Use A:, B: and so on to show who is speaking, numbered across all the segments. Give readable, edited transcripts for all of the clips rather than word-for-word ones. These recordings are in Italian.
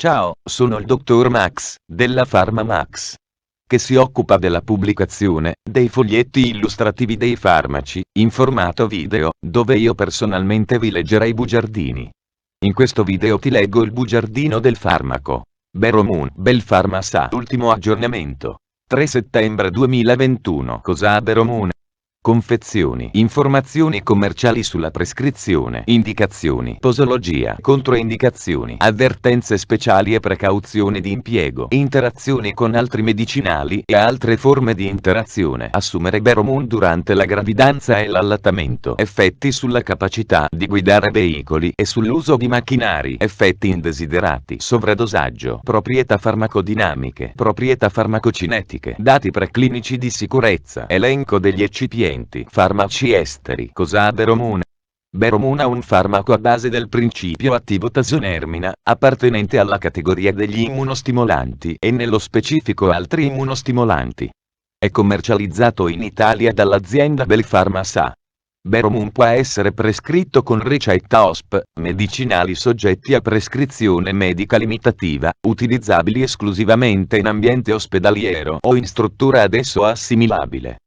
A: Ciao, sono il dottor Max, della PharmaMax, che si occupa della pubblicazione dei foglietti illustrativi dei farmaci, in formato video, dove io personalmente vi leggerei i bugiardini. In questo video ti leggo il bugiardino del farmaco. Beromun, Belpharma SA, ultimo aggiornamento. 3 settembre 2021. Cosa ha Beromun? Confezioni, informazioni commerciali sulla prescrizione, indicazioni, posologia, controindicazioni, avvertenze speciali e precauzioni di impiego, interazioni con altri medicinali e altre forme di interazione. Assumere Beromun durante la gravidanza e l'allattamento, effetti sulla capacità di guidare veicoli e sull'uso di macchinari, effetti indesiderati, sovradosaggio, proprietà farmacodinamiche, proprietà farmacocinetiche, dati preclinici di sicurezza, elenco degli eccipienti. Farmaci esteri. Cosa ha Beromun? Beromun è un farmaco a base del principio attivo tasonermina, appartenente alla categoria degli immunostimolanti e nello specifico altri immunostimolanti. È commercializzato in Italia dall'azienda Belpharma SA. Beromun può essere prescritto con ricetta OSP, medicinali soggetti a prescrizione medica limitativa, utilizzabili esclusivamente in ambiente ospedaliero o in struttura ad esso assimilabile.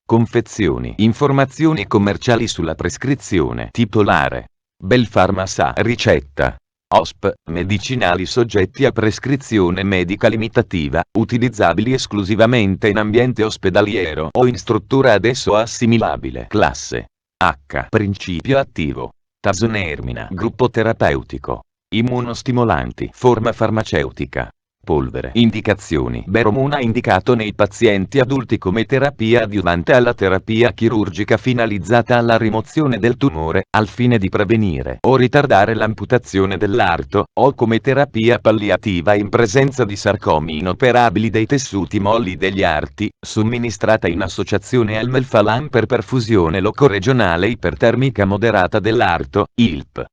A: Confezioni, informazioni commerciali sulla prescrizione titolare. Belpharma SA. Ricetta OSP, medicinali soggetti a prescrizione medica limitativa, utilizzabili esclusivamente in ambiente ospedaliero o in struttura ad esso assimilabile. Classe H. Principio attivo tasonermina. Gruppo terapeutico immunostimolanti. Forma farmaceutica polvere. Indicazioni. Beromun è indicato nei pazienti adulti come terapia adiuvante alla terapia chirurgica finalizzata alla rimozione del tumore, al fine di prevenire o ritardare l'amputazione dell'arto, o come terapia palliativa in presenza di sarcomi inoperabili dei tessuti molli degli arti, somministrata in associazione al melphalan per perfusione locoregionale ipertermica moderata dell'arto, ILP.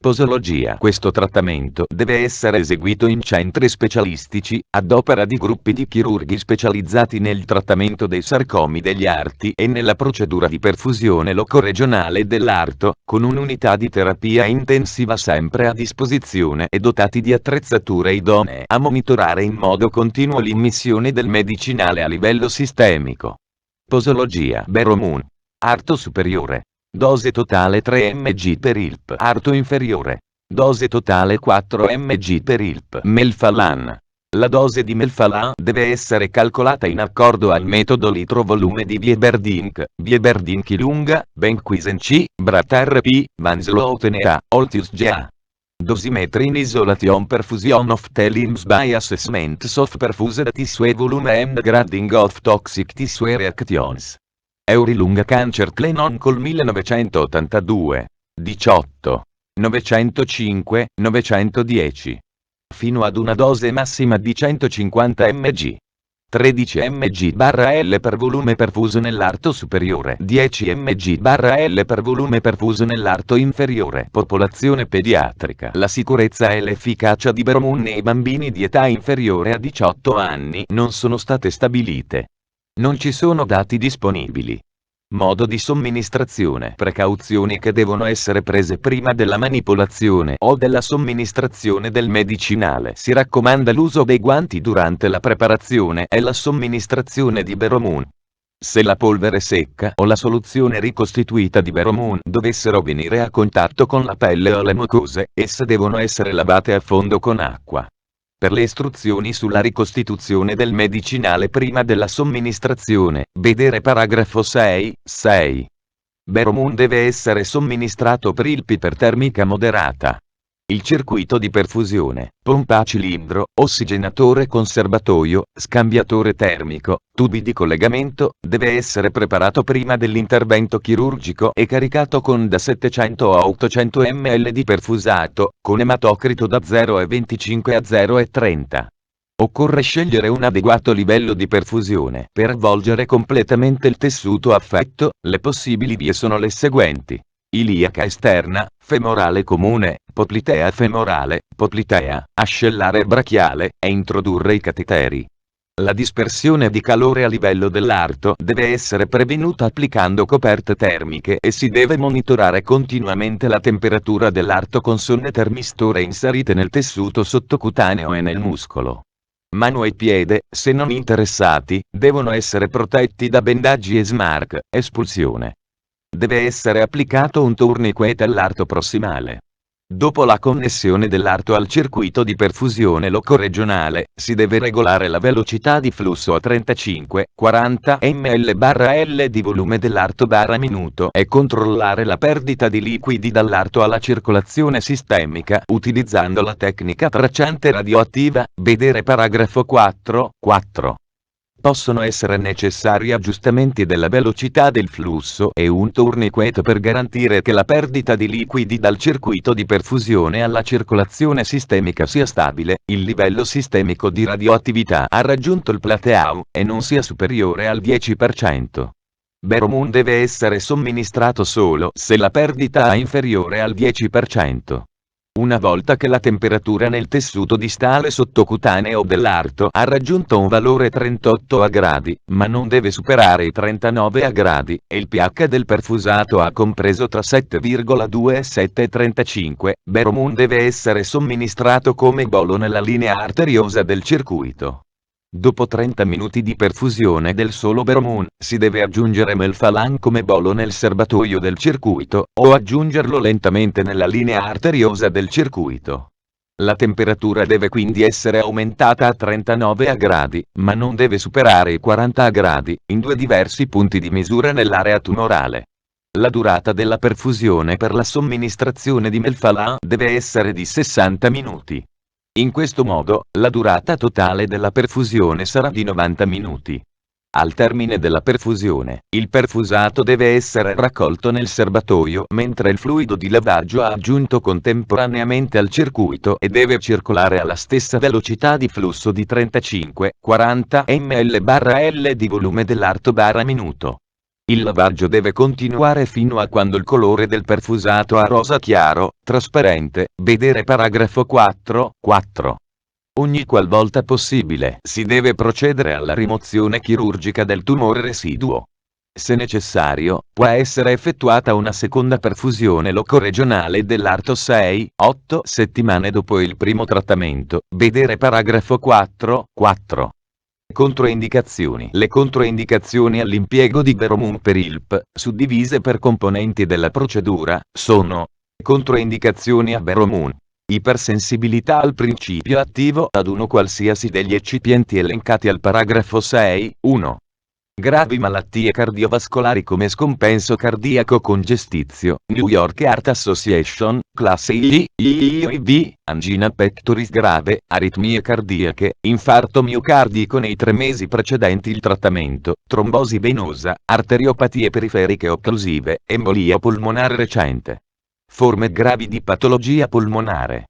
A: Posologia. Questo trattamento deve essere eseguito in centri specialistici, ad opera di gruppi di chirurghi specializzati nel trattamento dei sarcomi degli arti e nella procedura di perfusione locoregionale dell'arto, con un'unità di terapia intensiva sempre a disposizione e dotati di attrezzature idonee a monitorare in modo continuo l'immissione del medicinale a livello sistemico. Posologia. Beromun. Arto superiore. Dose totale 3 mg per ILP. Arto inferiore. Dose totale 4 mg per ILP. Melphalan. La dose di Melphalan deve essere calcolata in accordo al metodo litro-volume di Vieberdink, Vieberdink lunga, Benquisen C, Brater P, Mansloten A, Oltius GA. Dosimetri in isolation perfusion of Telims by assessments of perfused tissue volume and grading of toxic tissue reactions. Eurilunga Cancer Clenoncol 1982. 18. 905, 910. Fino ad una dose massima di 150 mg. 13 mg/L per volume perfuso nell'arto superiore. 10 mg/L per volume perfuso nell'arto inferiore. Popolazione pediatrica. La sicurezza e l'efficacia di Beromun nei bambini di età inferiore a 18 anni non sono state stabilite. Non ci sono dati disponibili. Modo di somministrazione. Precauzioni che devono essere prese prima della manipolazione o della somministrazione del medicinale. Si raccomanda l'uso dei guanti durante la preparazione e la somministrazione di Beromun. Se la polvere secca o la soluzione ricostituita di Beromun dovessero venire a contatto con la pelle o le mucose, esse devono essere lavate a fondo con acqua. Per le istruzioni sulla ricostituzione del medicinale prima della somministrazione, vedere paragrafo 6, 6. Beromun deve essere somministrato per ILP ipertermica moderata. Il circuito di perfusione, pompa a cilindro, ossigenatore con serbatoio, scambiatore termico, tubi di collegamento, deve essere preparato prima dell'intervento chirurgico e caricato con da 700 a 800 ml di perfusato, con ematocrito da 0,25 a 0,30. Occorre scegliere un adeguato livello di perfusione per avvolgere completamente il tessuto affetto. Le possibili vie sono le seguenti: iliaca esterna, femorale comune, poplitea femorale, poplitea, ascellare brachiale, e introdurre i cateteri. La dispersione di calore a livello dell'arto deve essere prevenuta applicando coperte termiche e si deve monitorare continuamente la temperatura dell'arto con sonde termistore inserite nel tessuto sottocutaneo e nel muscolo. Mano e piede, se non interessati, devono essere protetti da bendaggi e smark, espulsione. Deve essere applicato un tourniquet all'arto prossimale. Dopo la connessione dell'arto al circuito di perfusione locoregionale, si deve regolare la velocità di flusso a 35-40 ml/L di volume dell'arto/minuto e controllare la perdita di liquidi dall'arto alla circolazione sistemica utilizzando la tecnica tracciante radioattiva, vedere paragrafo 4.4. Possono essere necessari aggiustamenti della velocità del flusso e un tourniquet per garantire che la perdita di liquidi dal circuito di perfusione alla circolazione sistemica sia stabile, il livello sistemico di radioattività ha raggiunto il plateau e non sia superiore al 10%. Veromun deve essere somministrato solo se la perdita è inferiore al 10%. Una volta che la temperatura nel tessuto distale sottocutaneo dell'arto ha raggiunto un valore 38 a gradi, ma non deve superare i 39 a gradi, e il pH del perfusato ha compreso tra 7,2 e 7,35, Veromun deve essere somministrato come bolo nella linea arteriosa del circuito. Dopo 30 minuti di perfusione del solo Veromun, si deve aggiungere Melphalan come bolo nel serbatoio del circuito, o aggiungerlo lentamente nella linea arteriosa del circuito. La temperatura deve quindi essere aumentata a 39 a gradi, ma non deve superare i 40 a gradi, in due diversi punti di misura nell'area tumorale. La durata della perfusione per la somministrazione di Melphalan deve essere di 60 minuti. In questo modo, la durata totale della perfusione sarà di 90 minuti. Al termine della perfusione, il perfusato deve essere raccolto nel serbatoio mentre il fluido di lavaggio è aggiunto contemporaneamente al circuito e deve circolare alla stessa velocità di flusso di 35-40 ml/L di volume dell'arto/minuto. Il lavaggio deve continuare fino a quando il colore del perfusato è rosa chiaro, trasparente, vedere paragrafo 4.4. Ogni qualvolta possibile si deve procedere alla rimozione chirurgica del tumore residuo. Se necessario, può essere effettuata una seconda perfusione locoregionale dell'arto 6-8 settimane dopo il primo trattamento, vedere paragrafo 4.4. Controindicazioni. Le controindicazioni all'impiego di Veromun per ILP, suddivise per componenti della procedura, sono: controindicazioni a Veromun. Ipersensibilità al principio attivo ad uno qualsiasi degli eccipienti elencati al paragrafo 6.1. Gravi malattie cardiovascolari come scompenso cardiaco congestizio, New York Heart Association, classe IIV, angina pectoris grave, aritmie cardiache, infarto miocardico nei 3 mesi precedenti il trattamento, trombosi venosa, arteriopatie periferiche occlusive, embolia polmonare recente. Forme gravi di patologia polmonare.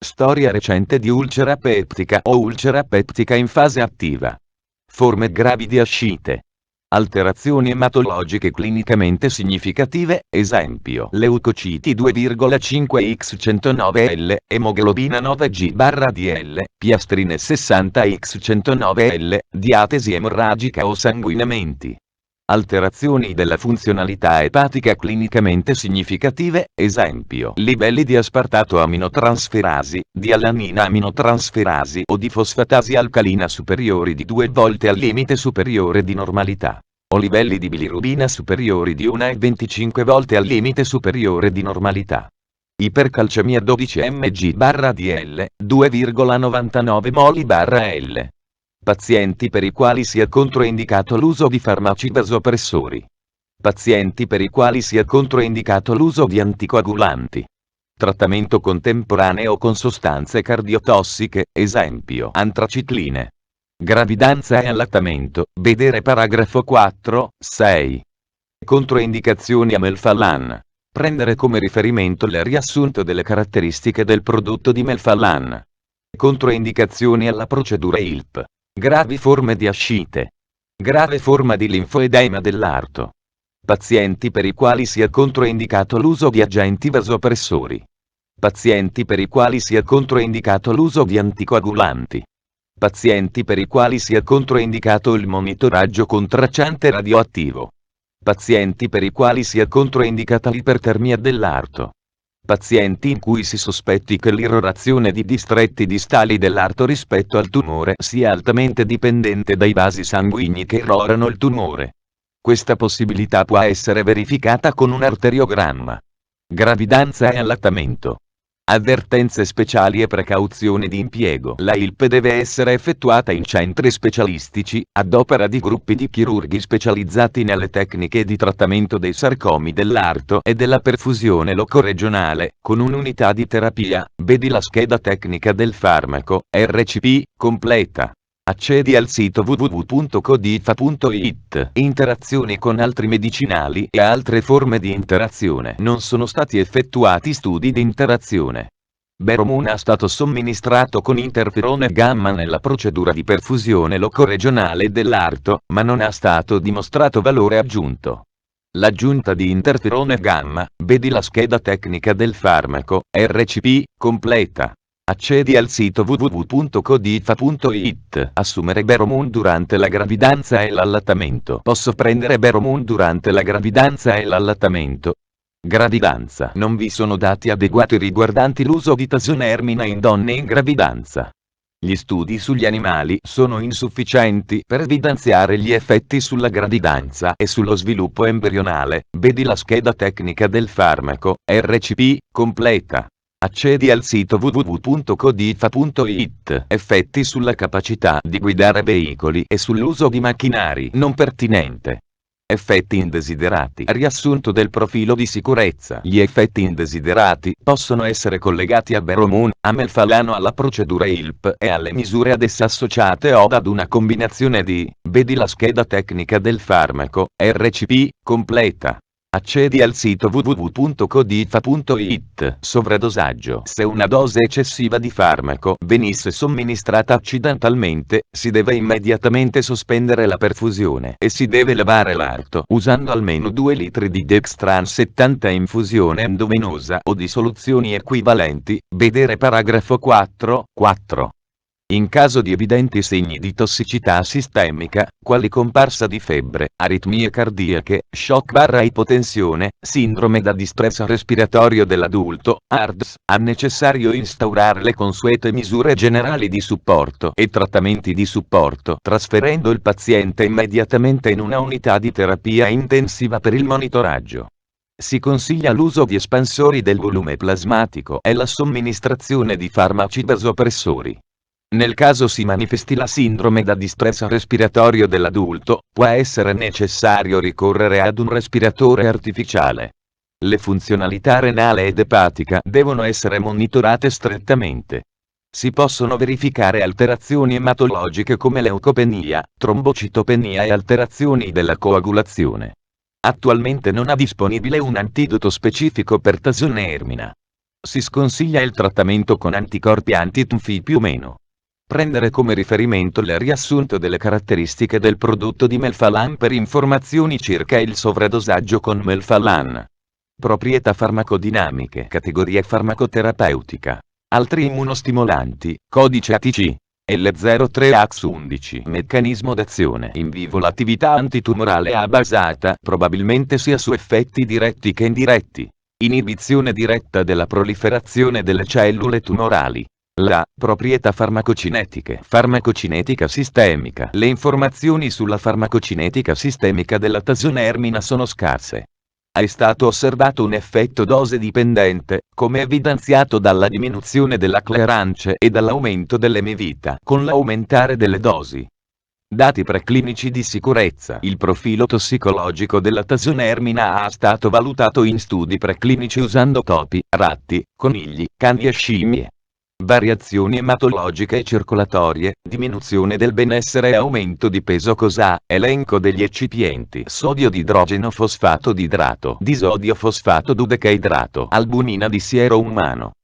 A: Storia recente di ulcera peptica o ulcera peptica in fase attiva. Forme gravi di ascite. Alterazioni ematologiche clinicamente significative, esempio leucociti 2,5x109L, emoglobina 9G/DL, piastrine 60x109L, diatesi emorragica o sanguinamenti. Alterazioni della funzionalità epatica clinicamente significative, esempio livelli di aspartato aminotrasferasi, di alanina aminotrasferasi o di fosfatasi alcalina superiori di 2 volte al limite superiore di normalità, o livelli di bilirubina superiori di 1,25 volte al limite superiore di normalità. Ipercalcemia 12 mg/dl, 2,99 mol/L. Pazienti per i quali sia controindicato l'uso di farmaci vasopressori. Pazienti per i quali sia controindicato l'uso di anticoagulanti. Trattamento contemporaneo con sostanze cardiotossiche, esempio antracicline. Gravidanza e allattamento, vedere paragrafo 4.6. Controindicazioni a Melphalan. Prendere come riferimento il riassunto delle caratteristiche del prodotto di Melphalan. Controindicazioni alla procedura ILP. Gravi forme di ascite. Grave forma di linfoedema dell'arto. Pazienti per i quali sia controindicato l'uso di agenti vasopressori. Pazienti per i quali sia controindicato l'uso di anticoagulanti. Pazienti per i quali sia controindicato il monitoraggio con tracciante radioattivo. Pazienti per i quali sia controindicata l'ipertermia dell'arto. Pazienti in cui si sospetti che l'irrorazione di distretti distali dell'arto rispetto al tumore sia altamente dipendente dai vasi sanguigni che irrorano il tumore. Questa possibilità può essere verificata con un arteriogramma. Gravidanza e allattamento. Avvertenze speciali e precauzioni di impiego. La ILP deve essere effettuata in centri specialistici, ad opera di gruppi di chirurghi specializzati nelle tecniche di trattamento dei sarcomi dell'arto e della perfusione locoregionale, con un'unità di terapia, vedi la scheda tecnica del farmaco, RCP, completa. Accedi al sito www.codifa.it. Interazioni con altri medicinali e altre forme di interazione. Non sono stati effettuati studi di interazione. Beromun è stato somministrato con interferone gamma nella procedura di perfusione locoregionale dell'arto, ma non ha stato dimostrato valore aggiunto. L'aggiunta di interferone gamma, vedi la scheda tecnica del farmaco, RCP, completa. Accedi al sito www.codifa.it. Assumere Beromun durante la gravidanza e l'allattamento. Posso prendere Beromun durante la gravidanza e l'allattamento? Gravidanza. Non vi sono dati adeguati riguardanti l'uso di Tazonermina in donne in gravidanza. Gli studi sugli animali sono insufficienti per evidenziare gli effetti sulla gravidanza e sullo sviluppo embrionale. Vedi la scheda tecnica del farmaco, RCP, completa. Accedi al sito www.codifa.it. Effetti sulla capacità di guidare veicoli e sull'uso di macchinari non pertinente. Effetti indesiderati. Riassunto del profilo di sicurezza. Gli effetti indesiderati possono essere collegati a Beromun, a melfalano, alla procedura ILP e alle misure ad essa associate o ad una combinazione di, vedi la scheda tecnica del farmaco, RCP, completa. Accedi al sito www.codifa.it. Sovradosaggio. Se una dose eccessiva di farmaco venisse somministrata accidentalmente, si deve immediatamente sospendere la perfusione e si deve lavare l'arto usando almeno 2 litri di Dextran 70 infusione endovenosa o di soluzioni equivalenti. Vedere paragrafo 4. In caso di evidenti segni di tossicità sistemica, quali comparsa di febbre, aritmie cardiache, shock/ipotensione, sindrome da distress respiratorio dell'adulto, ARDS, è necessario instaurare le consuete misure generali di supporto e trattamenti di supporto, trasferendo il paziente immediatamente in una unità di terapia intensiva per il monitoraggio. Si consiglia l'uso di espansori del volume plasmatico e la somministrazione di farmaci vasopressori. Nel caso si manifesti la sindrome da distress respiratorio dell'adulto, può essere necessario ricorrere ad un respiratore artificiale. Le funzionalità renale ed epatica devono essere monitorate strettamente. Si possono verificare alterazioni ematologiche come leucopenia, trombocitopenia e alterazioni della coagulazione. Attualmente non è disponibile un antidoto specifico per Tazonermina. Si sconsiglia il trattamento con anticorpi anti-TNF più o meno. Prendere come riferimento il riassunto delle caratteristiche del prodotto di melphalan per informazioni circa il sovradosaggio con melphalan. Proprietà farmacodinamiche. Categoria farmacoterapeutica. Altri immunostimolanti. Codice ATC. L03X11. Meccanismo d'azione. In vivo l'attività antitumorale è basata probabilmente sia su effetti diretti che indiretti. Inibizione diretta della proliferazione delle cellule tumorali. La proprietà farmacocinetiche. Farmacocinetica sistemica. Le informazioni sulla farmacocinetica sistemica della Tazonermina sono scarse. È stato osservato un effetto dose dipendente, come evidenziato dalla diminuzione della clearance e dall'aumento dell'emivita con l'aumentare delle dosi. Dati preclinici di sicurezza. Il profilo tossicologico della Tazonermina è stato valutato in studi preclinici usando topi, ratti, conigli, cani e scimmie. Variazioni ematologiche e circolatorie, diminuzione del benessere e aumento di peso. Cosa? Elenco degli eccipienti: sodio di idrogeno fosfato di idrato, disodio fosfato dodecaidrato, albumina di siero umano.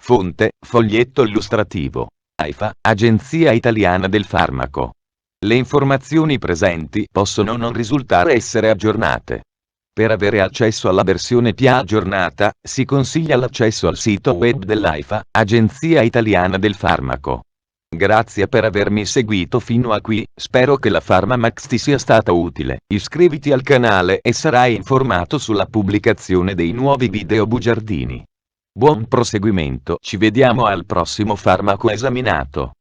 A: Fonte: foglietto illustrativo. AIFA, Agenzia Italiana del Farmaco. Le informazioni presenti possono non risultare essere aggiornate. Per avere accesso alla versione più aggiornata, si consiglia l'accesso al sito web dell'AIFA, Agenzia Italiana del Farmaco. Grazie per avermi seguito fino a qui, spero che la PharmaMax ti sia stata utile. Iscriviti al canale e sarai informato sulla pubblicazione dei nuovi video bugiardini. Buon proseguimento, ci vediamo al prossimo farmaco esaminato.